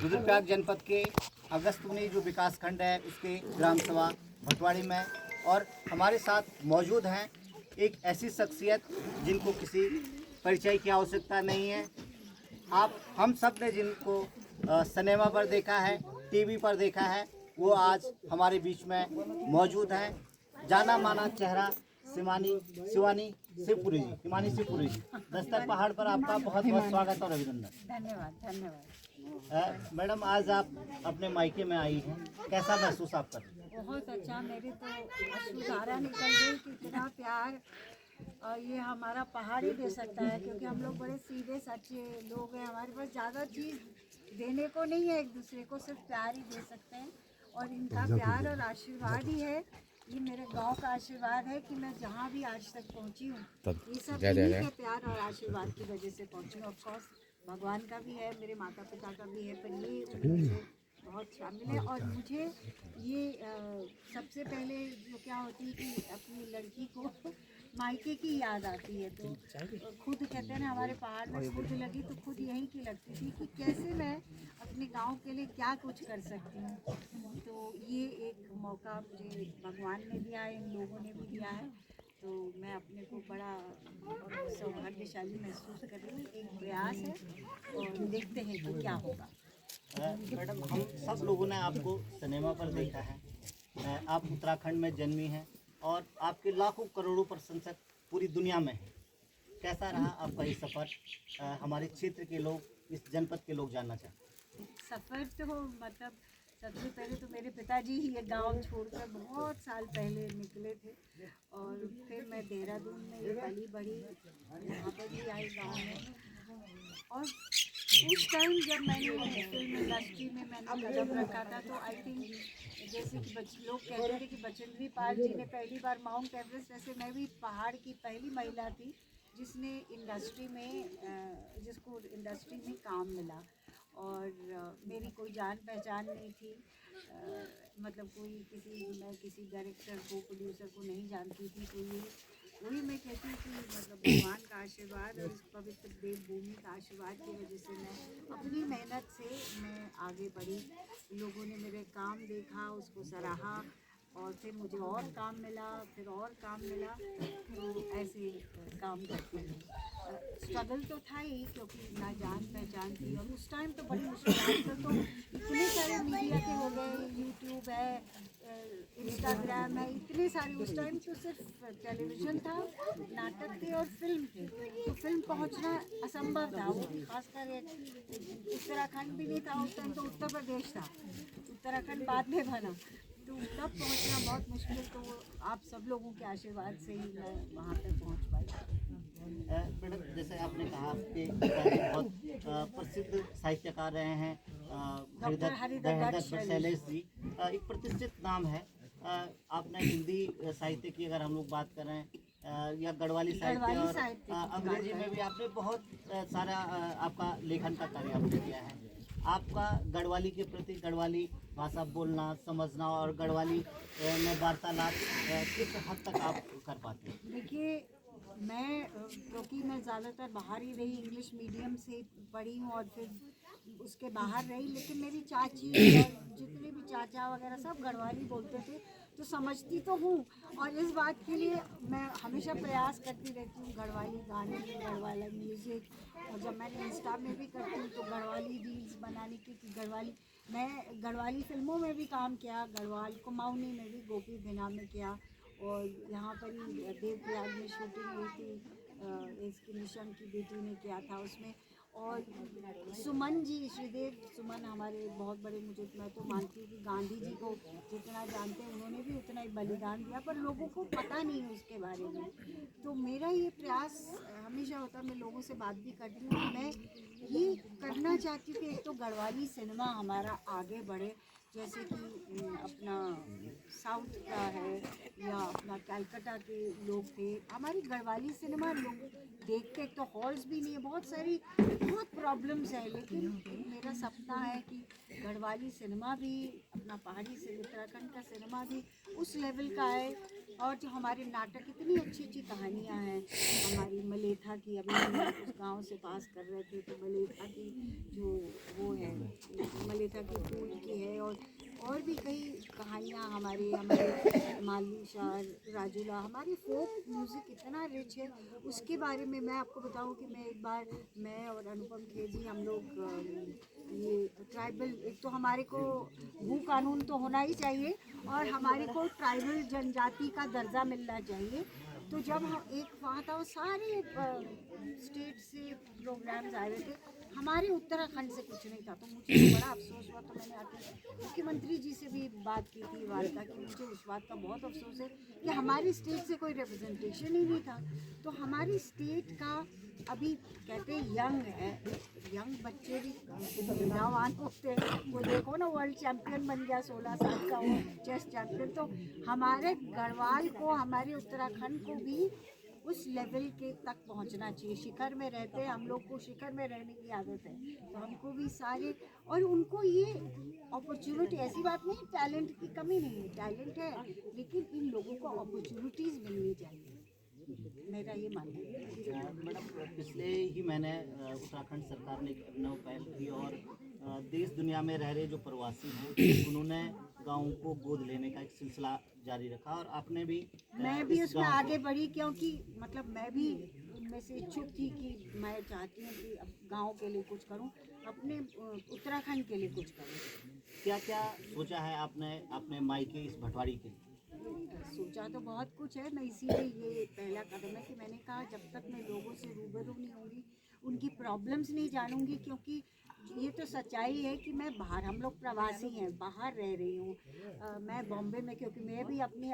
रुद्रप्रयाग जनपद के अगस्तमुनि जो विकास खंड है उसके ग्राम सभा भटवाड़ी में, और हमारे साथ मौजूद हैं एक ऐसी शख्सियत जिनको किसी परिचय की आवश्यकता नहीं है। आप हम सब ने जिनको सिनेमा पर देखा है, टीवी पर देखा है, वो आज हमारे बीच में मौजूद हैं। जाना माना चेहरा शिवानी शिवपुरी जी। दस्तक पहाड़ पर आपका बहुत बहुत स्वागत और अभिनंदन। धन्यवाद। मैडम, आज आप अपने मायके में आई हैं, कैसा महसूस आप कर रही हैं? बहुत अच्छा, मेरे तो अश्रुधारा निकल गई कि इतना प्यार और ये हमारा पहाड़ ही दे सकता है, क्योंकि हम लोग बड़े सीधे सच्चे लोग हैं। हमारे पास ज़्यादा चीज़ देने को नहीं है, एक दूसरे को सिर्फ प्यार ही दे सकते हैं, और इनका प्यार और आशीर्वाद ही है। ये मेरे गांव का आशीर्वाद है कि मैं जहाँ भी आज तक पहुँची हूँ, ये सब इन्हीं के प्यार और आशीर्वाद की वजह से पहुँची हूँ। ऑफकोर्स भगवान का भी है, मेरे माता पिता का भी है, पर ये उनमें से बहुत शामिल है। और मुझे ये सबसे पहले जो क्या होती है कि अपनी लड़की को मायके की याद आती है, तो खुद कहते हैं ना, हमारे पहाड़ में खुद लगी तो खुद यहीं की लगती थी कि कैसे मैं अपने गांव के लिए क्या कुछ कर सकती हूँ। तो ये एक मौका मुझे भगवान ने दिया है, इन लोगों ने भी दिया है, तो मैं अपने को बड़ा सौभाग्यशाली महसूस कर रही हूँ। एक प्रयास है और देखते हैं कि क्या होगा। मैडम, हम सब लोगों ने आपको सिनेमा पर देखा है, आप उत्तराखंड में जन्मी हैं और आपके लाखों करोड़ों प्रशंसक पूरी दुनिया में हैं। कैसा रहा आपका ये सफ़र? हमारे क्षेत्र के लोग, इस जनपद के लोग जानना चाहते हैं। सफ़र तो मतलब सबसे पहले तो मेरे पिताजी ही ये गांव छोड़कर बहुत साल पहले निकले थे, और फिर मैं देहरादून में ये पली बड़ी, यहाँ पर भी आई गांव में। और उस टाइम जब मैंने फिल्म इंडस्ट्री में मैंने कदम रखा था, तो आई थिंक जैसे कि लोग कहते थे कि बचेंद्री पाल जी ने पहली बार माउंट एवरेस्ट, ऐसे मैं भी पहाड़ की पहली महिला थी जिसको इंडस्ट्री में काम मिला। और मेरी कोई जान पहचान नहीं थी, मतलब मैं किसी डायरेक्टर को, प्रोड्यूसर को नहीं जानती थी। तो ये वही मैं कहती हूँ कि मतलब भगवान का आशीर्वाद और इस पवित्र देवभूमि का आशीर्वाद की वजह से मैं अपनी मेहनत से मैं आगे बढ़ी। लोगों ने मेरे काम देखा, उसको सराहा, और फिर मुझे और काम मिला, फिर और काम मिला, तो ऐसे काम करते हैं। स्ट्रगल तो था ही, क्योंकि ना जान पहचान थी, और उस टाइम तो बड़ी मुश्किल। आजकल तो इतने सारे मीडिया के हो गए, यूट्यूब है, इंस्टाग्राम है, इतने सारे। उस टाइम तो सिर्फ टेलीविज़न था, नाटक थे और फिल्म थे, तो फिल्म पहुंचना असंभव था। वो खासकर उत्तराखंड भी नहीं था उस टाइम, तो उत्तर प्रदेश था, उत्तराखंड बाद में बना, तो तब पहुंचना बहुत मुश्किल। तो आप सब लोगों के आशीर्वाद से ही मैं वहाँ पे पहुँच पाई। मैडम, जैसे आपने कहा आपके पिताजी बहुत प्रसिद्ध साहित्यकार रहे हैं, डॉक्टर हरिधर शैलेश जी, एक प्रतिष्ठित नाम है। आपने हिंदी साहित्य की अगर हम लोग बात करें या गढ़वाली साहित्य और अंग्रेजी में भी आपने बहुत सारा आपका लेखन का कार्य आपने किया है। आपका गढ़वाली के प्रति, गढ़वाली भाषा बोलना, समझना और गढ़वाली में वार्तालाप किस हद तक आप कर पाते हैं? देखिए, क्योंकि मैं ज़्यादातर बाहर ही रही, इंग्लिश मीडियम से पढ़ी हूँ और फिर उसके बाहर रही, लेकिन मेरी चाची और जितने भी चाचा वगैरह सब गढ़वाली बोलते थे, तो समझती तो हूँ। और इस बात के लिए मैं हमेशा प्रयास करती रहती हूँ, गढ़वाली गाने, गढ़वाला म्यूज़िक, और जब मैंने इंस्टा में भी करती हूँ तो गढ़वाली रील्स बनाने की, मैं गढ़वाली फिल्मों में भी काम किया, गढ़वाल कुमाऊनी में भी गोपी बिना में किया, और यहाँ पर ही देवप्रयाग में शूटिंग हुई थी, इसकी निशम की बेटी ने किया था उसमें। और सुमन जी, श्रीदेव सुमन हमारे बहुत बड़े, मैं तो मानती हूँ कि गांधी जी को जितना जानते हैं उन्होंने भी उतना ही बलिदान दिया, पर लोगों को पता नहीं है उसके बारे में। तो मेरा ये प्रयास हमेशा होता है, मैं लोगों से बात भी करती हूँ, मैं ये करना चाहती हूँ कि एक तो गढ़वाली सिनेमा हमारा आगे बढ़े, जैसे कि अपना साउथ का है या अपना कलकत्ता के लोग थे, हमारी गढ़वाली सिनेमा लोग देखते, तो हॉल्स भी नहीं है, बहुत प्रॉब्लम्स है, लेकिन मेरा सपना है कि गढ़वाली सिनेमा भी, अपना पहाड़ी से उत्तराखंड का सिनेमा भी उस लेवल का है। और जो हमारे नाटक, इतनी अच्छी अच्छी कहानियाँ हैं हमारी मलेथा की, अभी हम उस गांव से पास कर रहे थे, तो मलेथा की जो वो है की फूल की है, और भी कई कहानियाँ हमारे मालवी शाह, राजूला, हमारी फोक म्यूज़िक इतना रिच है। उसके बारे में मैं आपको बताऊं कि मैं और अनुपम खेर जी हम लोग ये ट्राइबल, एक तो हमारे को भू कानून तो होना ही चाहिए और हमारे को ट्राइबल जनजाति का दर्जा मिलना चाहिए। तो जब हम एक वहाँ था, वो सारे स्टेट से प्रोग्राम्स आए हुए थे, हमारे उत्तराखंड से कुछ नहीं था। तो मुझे तो बड़ा अफसोस हुआ। तो मैंने आके मुख्यमंत्री जी से भी बात की थी, वार्ता की। मुझे उस बात का बहुत अफसोस है कि हमारी स्टेट से कोई रिप्रेजेंटेशन ही नहीं था। तो हमारी स्टेट का अभी कहते यंग है, यंग बच्चे भी विद्यावान होते हैं। वो देखो ना, वर्ल्ड चैंपियन बन गया 16 साल का, वो चेस चैंपियन। तो हमारे गढ़वाल को, हमारे उत्तराखंड को भी उस लेवल के तक पहुंचना चाहिए। शिखर में रहते हैं हम लोग को, शिखर में रहने की आदत है, तो हमको भी सारे, और उनको ये अपॉर्चुनिटी, ऐसी बात नहीं टैलेंट की कमी नहीं है, टैलेंट है, लेकिन इन लोगों को अपॉर्चुनिटीज़ मिलनी चाहिए, मेरा ये मानना है। मैडम, पिछले ही महीने उत्तराखंड सरकार ने एक अभिनव पहल की और देश दुनिया में रह रहे जो प्रवासी हैं उन्होंने गाँव को गोद लेने का एक सिलसिला जारी रखा और आपने भी मैं भी इस उसमें गाँव आगे बढ़ी, क्योंकि मतलब मैं भी उनमें से इच्छुक थी कि मैं चाहती हूँ कि अब गांव के लिए कुछ करूँ, अपने उत्तराखंड के लिए कुछ करूँ। क्या क्या सोचा है आपने अपने मायके इस भटवाड़ी के लिए? सोचा तो बहुत कुछ है, मैं इसीलिए ये पहला कदम है कि मैंने कहा जब तक मैं लोगों से रूबरू नहीं होंगी, उनकी प्रॉब्लम्स नहीं जानूंगी, क्योंकि ये तो सच्चाई है कि मैं बाहर, हम लोग प्रवासी हैं, बाहर रह रही हूँ। मैं बॉम्बे में, क्योंकि मैं भी अपनी